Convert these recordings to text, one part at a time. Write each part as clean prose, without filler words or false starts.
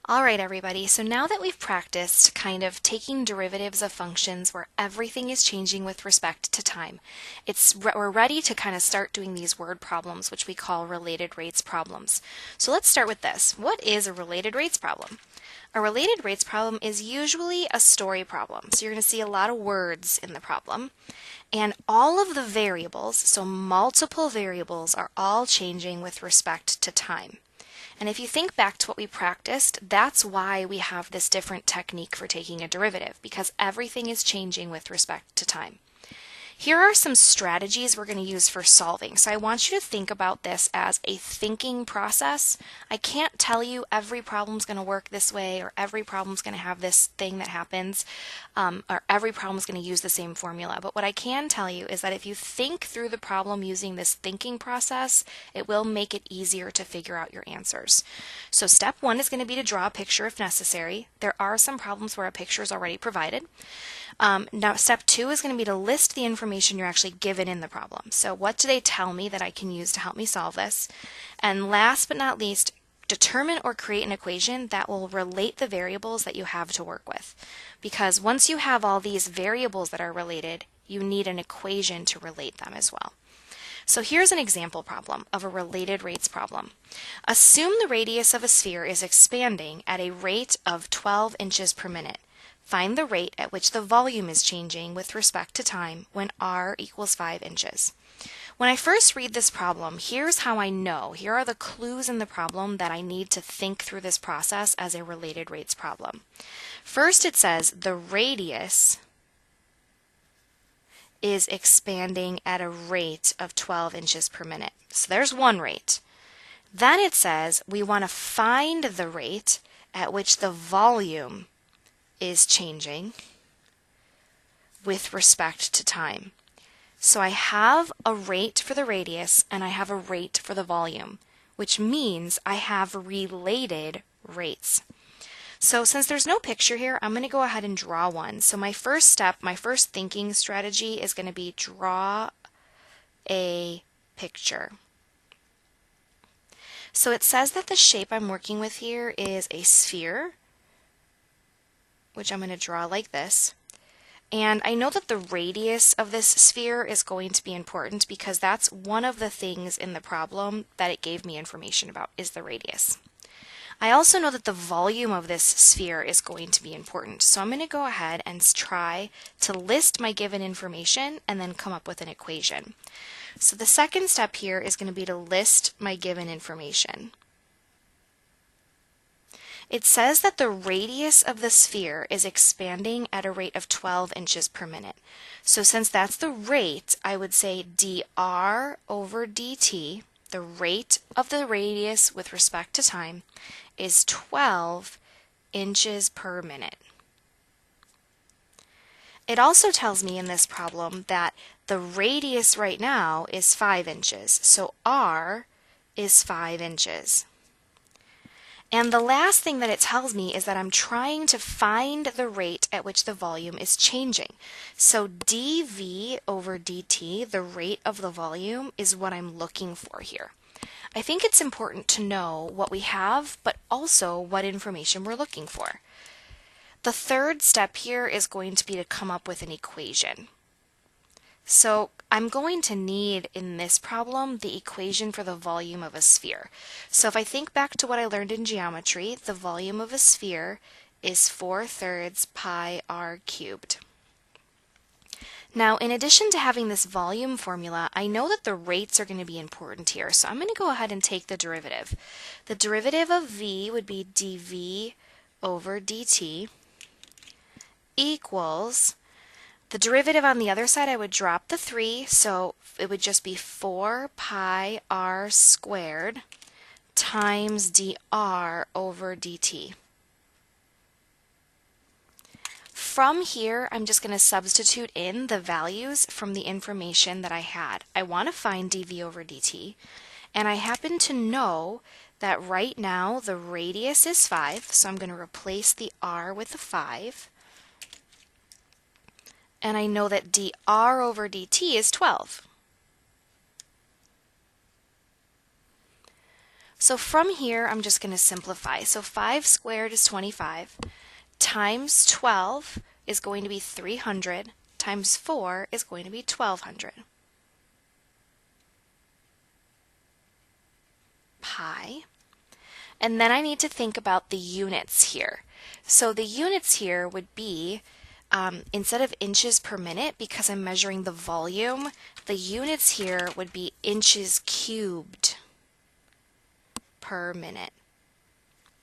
All right, everybody. So now that we've practiced kind of taking derivatives of functions where everything is changing with respect to time, we're ready to kind of start doing these word problems, which we call related rates problems. So let's start with this. What is a related rates problem? A related rates problem is usually a story problem. So you're going to see a lot of words in the problem. And all of the variables, so multiple variables, are all changing with respect to time. And if you think back to what we practiced, that's why we have this different technique for taking a derivative, because everything is changing with respect to time. Here are some strategies we're going to use for solving. So I want you to think about this as a thinking process. I can't tell you every problem's going to work this way, or every problem's going to have this thing that happens, or every problem's going to use the same formula. But what I can tell you is that if you think through the problem using this thinking process, it will make it easier to figure out your answers. So step one is going to be to draw a picture if necessary. There are some problems where a picture is already provided. Now, step two is going to be to list the information you're actually given in the problem. So what do they tell me that I can use to help me solve this? And last but not least, determine or create an equation that will relate the variables that you have to work with. Because once you have all these variables that are related, you need an equation to relate them as well. So here's an example problem of a related rates problem. Assume the radius of a sphere is expanding at a rate of 12 inches per minute. Find the rate at which the volume is changing with respect to time when r equals 5 inches. When I first read this problem, here's how I know. Here are the clues in the problem that I need to think through this process as a related rates problem. First, it says the radius is expanding at a rate of 12 inches per minute. So there's one rate. Then it says we want to find the rate at which the volume is changing with respect to time. So I have a rate for the radius and I have a rate for the volume, which means I have related rates. So since there's no picture here, I'm going to go ahead and draw one. So my first step, my first thinking strategy is going to be draw a picture. So it says that the shape I'm working with here is a sphere, which I'm going to draw like this. And I know that the radius of this sphere is going to be important because that's one of the things in the problem that it gave me information about, is the radius. I also know that the volume of this sphere is going to be important. So I'm going to go ahead and try to list my given information and then come up with an equation. So the second step here is going to be to list my given information. It says that the radius of the sphere is expanding at a rate of 12 inches per minute. So since that's the rate, I would say dr over dt, the rate of the radius with respect to time, is 12 inches per minute. It also tells me in this problem that the radius right now is 5 inches, so r is 5 inches. And the last thing that it tells me is that I'm trying to find the rate at which the volume is changing. So dV over dt, the rate of the volume, is what I'm looking for here. I think it's important to know what we have, but also what information we're looking for. The third step here is going to be to come up with an equation. So I'm going to need, in this problem, the equation for the volume of a sphere. So if I think back to what I learned in geometry, the volume of a sphere is 4/3 pi r cubed. Now, in addition to having this volume formula, I know that the rates are going to be important here. So I'm going to go ahead and take the derivative. The derivative of v would be dv over dt equals, the derivative on the other side, I would drop the 3, so it would just be 4 pi r squared times dr over dt. From here, I'm just going to substitute in the values from the information that I had. I want to find dv over dt, and I happen to know that right now the radius is 5, so I'm going to replace the r with a 5. And I know that dr over dt is 12. So from here, I'm just going to simplify. So 5 squared is 25, times 12 is going to be 300, times 4 is going to be 1200. Pi. And then I need to think about the units here. So the units here would be, instead of inches per minute, because I'm measuring the volume, the units here would be inches cubed per minute,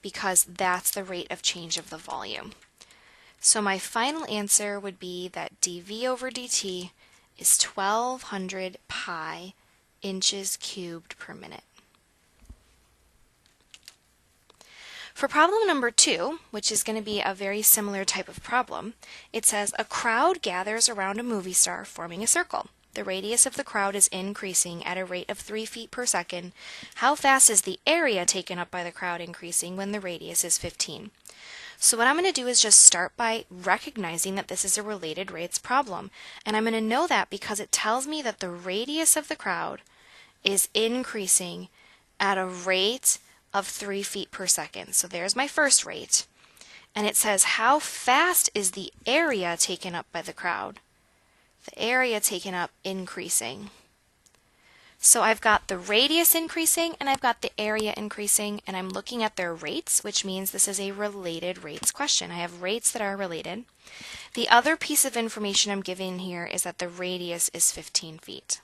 because that's the rate of change of the volume. So my final answer would be that dV over dt is 1200 pi inches cubed per minute. For problem number 2, which is going to be a very similar type of problem, it says a crowd gathers around a movie star forming a circle. The radius of the crowd is increasing at a rate of 3 feet per second. How fast is the area taken up by the crowd increasing when the radius is 15? So what I'm going to do is just start by recognizing that this is a related rates problem. And I'm going to know that because it tells me that the radius of the crowd is increasing at a rate of 3 feet per second. So there's my first rate. And it says how fast is the area taken up by the crowd? The area taken up increasing. So I've got the radius increasing and I've got the area increasing, and I'm looking at their rates, which means this is a related rates question. I have rates that are related. The other piece of information I'm giving here is that the radius is 15 feet.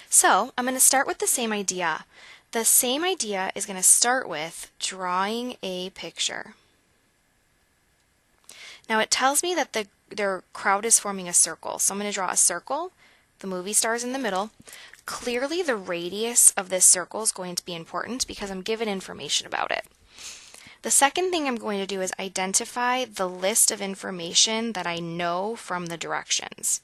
So I'm going to start with the same idea. The same idea is going to start with drawing a picture. Now it tells me that their crowd is forming a circle. So I'm going to draw a circle. The movie star's in the middle. Clearly the radius of this circle is going to be important because I'm given information about it. The second thing I'm going to do is identify the list of information that I know from the directions.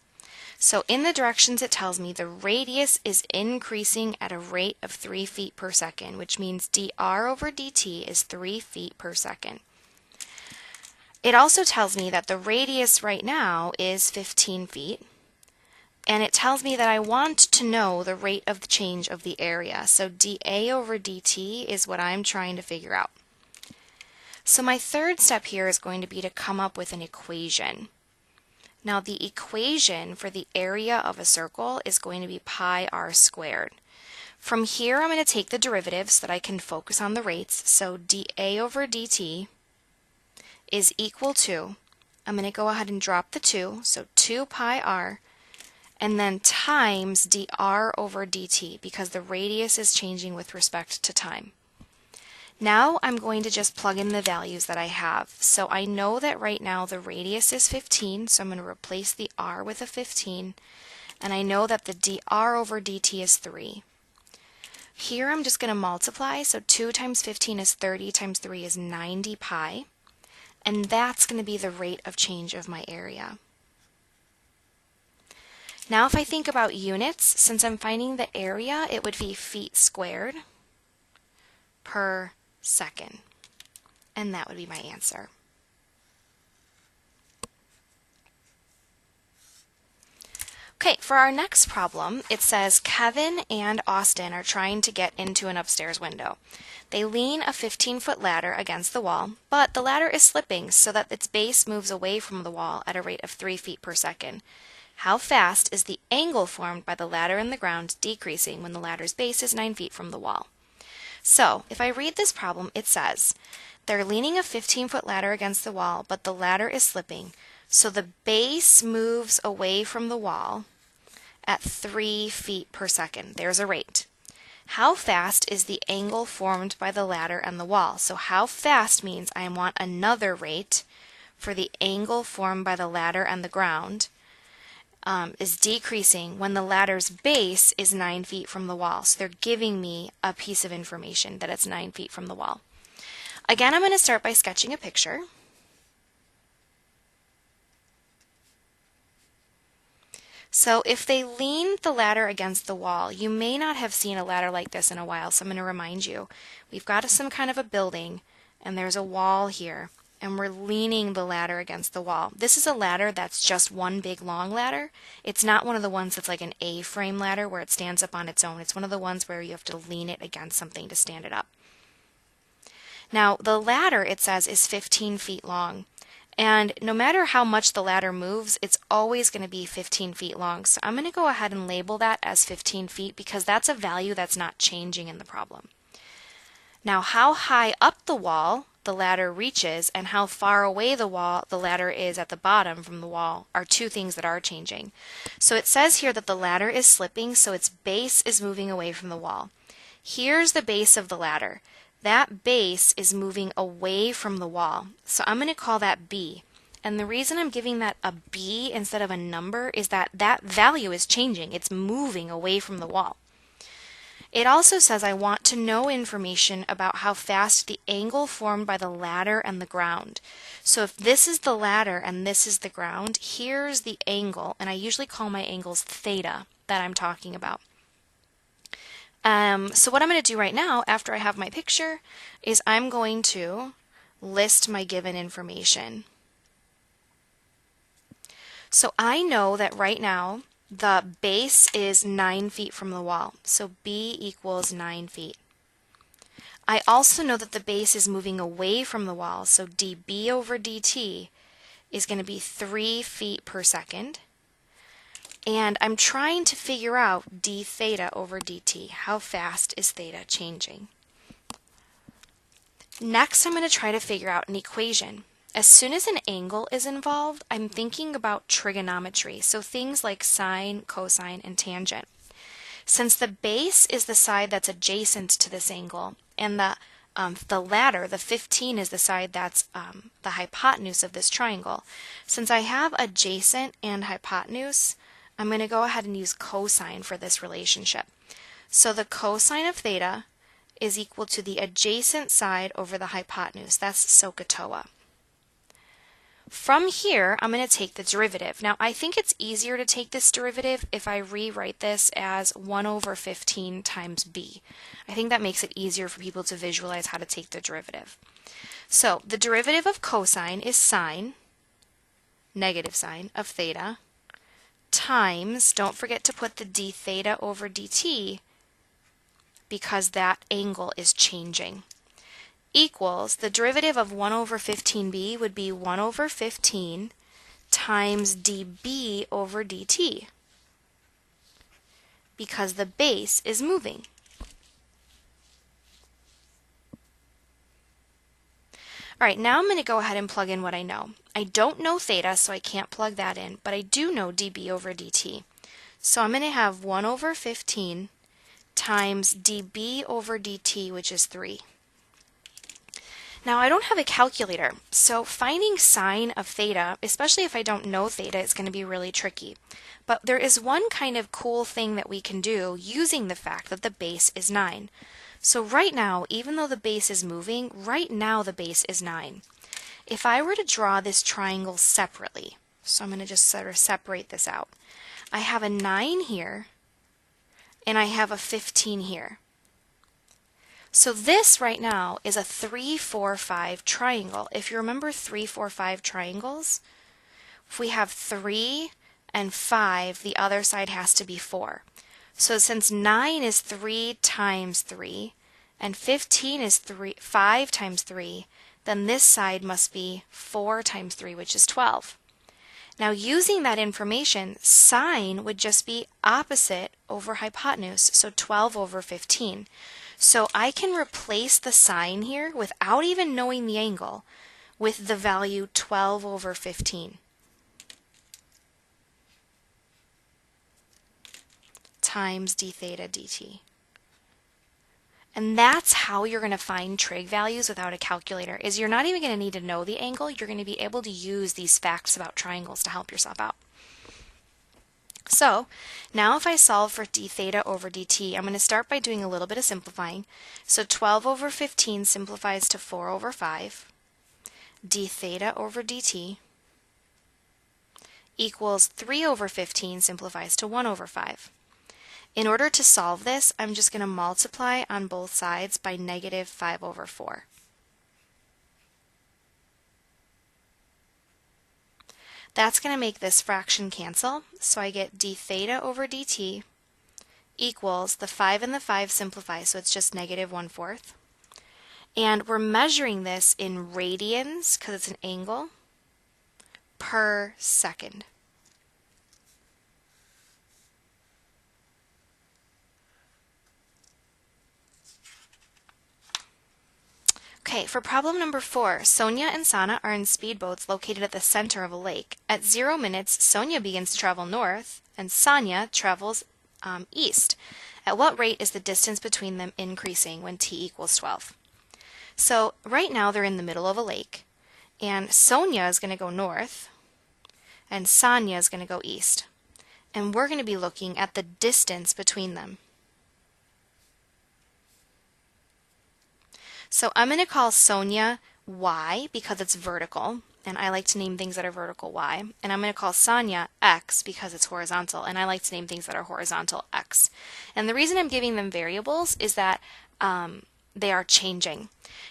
So in the directions it tells me the radius is increasing at a rate of 3 feet per second, which means dr over dt is 3 feet per second. It also tells me that the radius right now is 15 feet, and it tells me that I want to know the rate of the change of the area. So dA over dt is what I'm trying to figure out. So my third step here is going to be to come up with an equation. Now the equation for the area of a circle is going to be pi r squared. From here I'm going to take the derivative so that I can focus on the rates. So dA over dt is equal to, I'm going to go ahead and drop the 2, so 2 pi r, and then times dr over dt because the radius is changing with respect to time. Now I'm going to just plug in the values that I have. So I know that right now the radius is 15, so I'm going to replace the r with a 15, and I know that the dr over dt is 3. Here I'm just going to multiply, so 2 times 15 is 30 times 3 is 90 pi, and that's going to be the rate of change of my area. Now if I think about units, since I'm finding the area, it would be feet squared per second, and that would be my answer. Okay, for our next problem, it says Kevin and Austin are trying to get into an upstairs window. They lean a 15-foot ladder against the wall, but the ladder is slipping so that its base moves away from the wall at a rate of 3 feet per second. How fast is the angle formed by the ladder and the ground decreasing when the ladder's base is 9 feet from the wall? So, if I read this problem, it says, they're leaning a 15-foot ladder against the wall, but the ladder is slipping, so the base moves away from the wall at 3 feet per second. There's a rate. How fast is the angle formed by the ladder and the wall? So how fast means I want another rate for the angle formed by the ladder and the ground is decreasing when the ladder's base is 9 feet from the wall. So they're giving me a piece of information that it's 9 feet from the wall. Again, I'm going to start by sketching a picture. So if they lean the ladder against the wall, you may not have seen a ladder like this in a while, so I'm going to remind you. We've got some kind of a building, and there's a wall here. and we're leaning the ladder against the wall. This is a ladder that's just one big long ladder. It's not one of the ones that's like an A-frame ladder where it stands up on its own. It's one of the ones where you have to lean it against something to stand it up. Now, the ladder, it says, is 15 feet long. And no matter how much the ladder moves, it's always going to be 15 feet long. So I'm going to go ahead and label that as 15 feet because that's a value that's not changing in the problem. Now, how high up the wall the ladder reaches and how far away the ladder is at the bottom from the wall are two things that are changing. So it says here that the ladder is slipping, so its base is moving away from the wall. Here's the base of the ladder. That base is moving away from the wall. So I'm going to call that B. And the reason I'm giving that a B instead of a number is that that value is changing. It's moving away from the wall. It also says I want to know information about how fast the angle formed by the ladder and the ground. So if this is the ladder and this is the ground, here's the angle, and I usually call my angles theta that I'm talking about. So what I'm going to do right now, after I have my picture, is I'm going to list my given information. So I know that right now the base is 9 feet from the wall, so B equals 9 feet. I also know that the base is moving away from the wall, so dB over dt is going to be 3 feet per second. And I'm trying to figure out d theta over dt. How fast is theta changing? Next, I'm going to try to figure out an equation. As soon as an angle is involved, I'm thinking about trigonometry, so things like sine, cosine, and tangent. Since the base is the side that's adjacent to this angle, and the ladder, the 15, is the side that's the hypotenuse of this triangle, since I have adjacent and hypotenuse, I'm going to go ahead and use cosine for this relationship. So the cosine of theta is equal to the adjacent side over the hypotenuse. That's SOHCAHTOA. From here, I'm going to take the derivative. Now, I think it's easier to take this derivative if I rewrite this as 1 over 15 times b. I think that makes it easier for people to visualize how to take the derivative. So, the derivative of cosine is sine, negative sine, of theta, times, don't forget to put the d theta over dt, because that angle is changing, equals the derivative of 1 over 15b would be 1 over 15 times dB over dt, because the base is moving. All right, now I'm going to go ahead and plug in what I know. I don't know theta, so I can't plug that in, but I do know dB over dt. So I'm going to have 1 over 15 times dB over dt, which is 3. Now, I don't have a calculator, so finding sine of theta, especially if I don't know theta, is going to be really tricky. But there is one kind of cool thing that we can do using the fact that the base is 9. So right now, even though the base is moving, right now the base is 9. If I were to draw this triangle separately, so I'm going to just sort of separate this out. I have a 9 here, and I have a 15 here. So this right now is a 3, 4, 5 triangle. If you remember 3, 4, 5 triangles, if we have 3 and 5, the other side has to be 4. So since 9 is 3 times 3, and 15 is 5 times 3, then this side must be 4 times 3, which is 12. Now, using that information, sine would just be opposite over hypotenuse, so 12 over 15. So I can replace the sine here without even knowing the angle with the value 12 over 15 times d theta dt. And that's how you're going to find trig values without a calculator, is you're not even going to need to know the angle, you're going to be able to use these facts about triangles to help yourself out. So now if I solve for d theta over dt, I'm going to start by doing a little bit of simplifying. So 12 over 15 simplifies to 4 over 5. D theta over dt equals 3 over 15 simplifies to 1 over 5. In order to solve this, I'm just going to multiply on both sides by negative 5 over 4. That's going to make this fraction cancel, so I get d theta over dt equals, the 5 and the 5 simplify, so it's just negative 1/4. And we're measuring this in radians, because it's an angle, per second. Okay, for problem number 4, Sonia and Sana are in speedboats located at the center of a lake. At 0 minutes, Sonia begins to travel north, and Sanya travels east. At what rate is the distance between them increasing when t equals 12? So right now they're in the middle of a lake, and Sonia is going to go north, and Sanya is going to go east. And we're going to be looking at the distance between them. So I'm going to call Sonia y because it's vertical, and I like to name things that are vertical y. And I'm going to call Sanya x because it's horizontal, and I like to name things that are horizontal x. And the reason I'm giving them variables is that they are changing.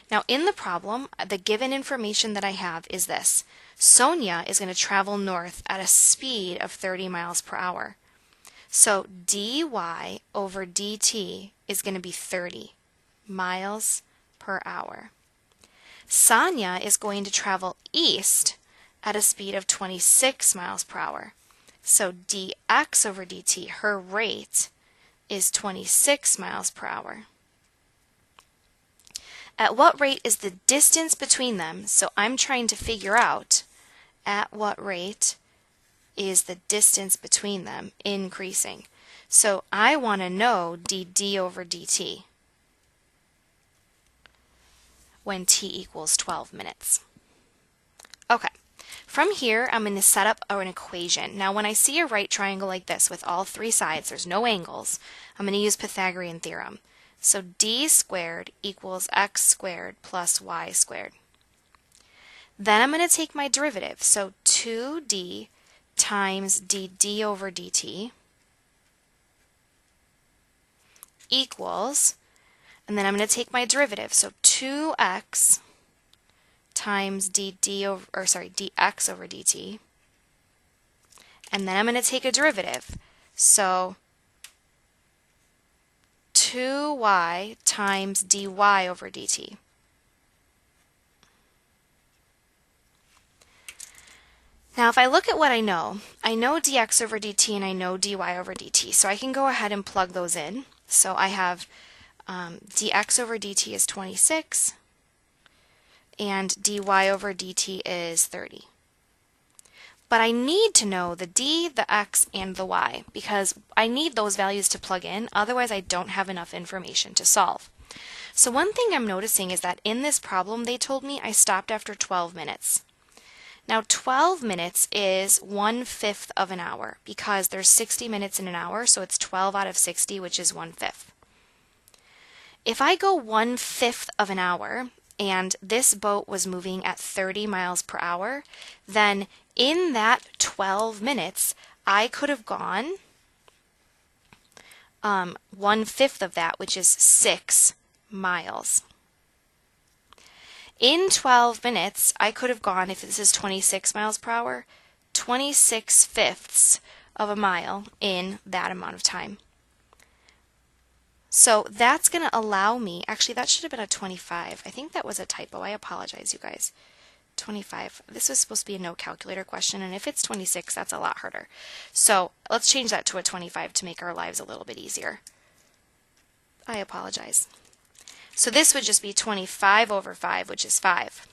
Now in the problem, the given information that I have is this. Sonia is going to travel north at a speed of 30 miles per hour. So dy over dt is going to be 30 miles per hour. Sanya is going to travel east at a speed of 26 miles per hour. So dx over dt, her rate, is 26 miles per hour. At what rate is the distance between them? So I'm trying to figure out at what rate is the distance between them increasing. So I want to know dd over dt when t equals 12 minutes. Okay, from here I'm going to set up an equation. Now when I see a right triangle like this with all three sides, there's no angles, I'm going to use Pythagorean theorem. So d squared equals x squared plus y squared. Then I'm going to take my derivative, so 2d times dd over dt equals, and then I'm going to take my derivative, so 2x times dx over dt, and then I'm going to take a derivative, so 2y times dy over dt. Now if I look at what I know dx over dt and I know dy over dt, so I can go ahead and plug those in. So I have dx over dt is 26 and dy over dt is 30. But I need to know the d, the x, and the y because I need those values to plug in, otherwise I don't have enough information to solve. So one thing I'm noticing is that in this problem they told me I stopped after 12 minutes. Now 12 minutes is 1/5 of an hour because there's 60 minutes in an hour, so it's 12 out of 60, which is 1/5. If I go 1/5 of an hour and this boat was moving at 30 miles per hour, then in that 12 minutes, I could have gone 1/5 of that, which is 6 miles. In 12 minutes, I could have gone, if this is 26 miles per hour, 26/5 of a mile in that amount of time. So that's going to allow me, actually that should have been a 25. I think that was a typo. I apologize, you guys. 25. This was supposed to be a no calculator question, and if it's 26, that's a lot harder. So let's change that to a 25 to make our lives a little bit easier. I apologize. So this would just be 25 over 5, which is 5.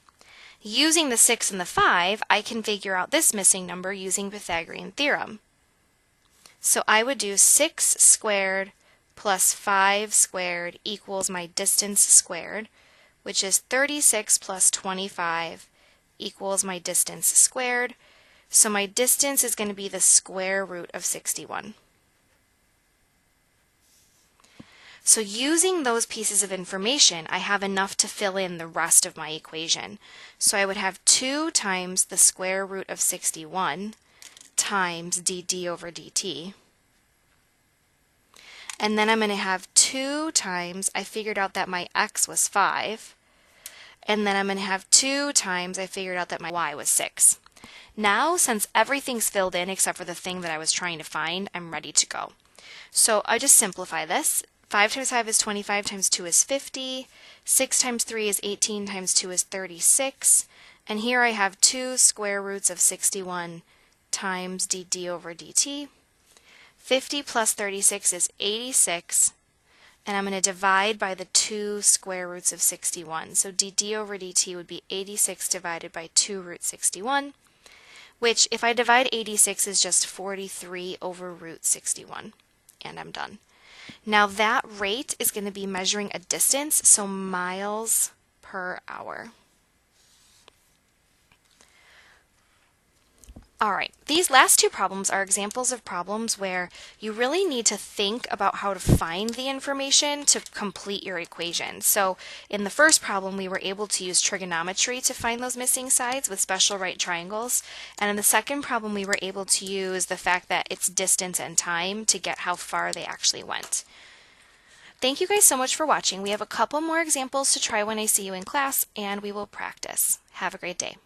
Using the 6 and the 5, I can figure out this missing number using Pythagorean theorem. So I would do 6 squared plus 5 squared equals my distance squared, which is 36 plus 25 equals my distance squared. So my distance is going to be the square root of 61. So using those pieces of information, I have enough to fill in the rest of my equation. So I would have 2 times the square root of 61 times dd over dt. And then I'm going to have 2 times, I figured out that my x was 5. And then I'm going to have 2 times, I figured out that my y was 6. Now, since everything's filled in except for the thing that I was trying to find, I'm ready to go. So I just simplify this. 5 times 5 is 25 times 2 is 50. 6 times 3 is 18 times 2 is 36. And here I have 2 square roots of 61 times dt over dt. 50 plus 36 is 86. And I'm going to divide by the 2 square roots of 61. So dt over dt would be 86 divided by 2 root 61, which if I divide 86 is just 43 over root 61. And I'm done. Now that rate is going to be measuring a distance, so miles per hour. Alright, these last two problems are examples of problems where you really need to think about how to find the information to complete your equation. So in the first problem, we were able to use trigonometry to find those missing sides with special right triangles. And in the second problem, we were able to use the fact that it's distance and time to get how far they actually went. Thank you guys so much for watching. We have a couple more examples to try when I see you in class, and we will practice. Have a great day.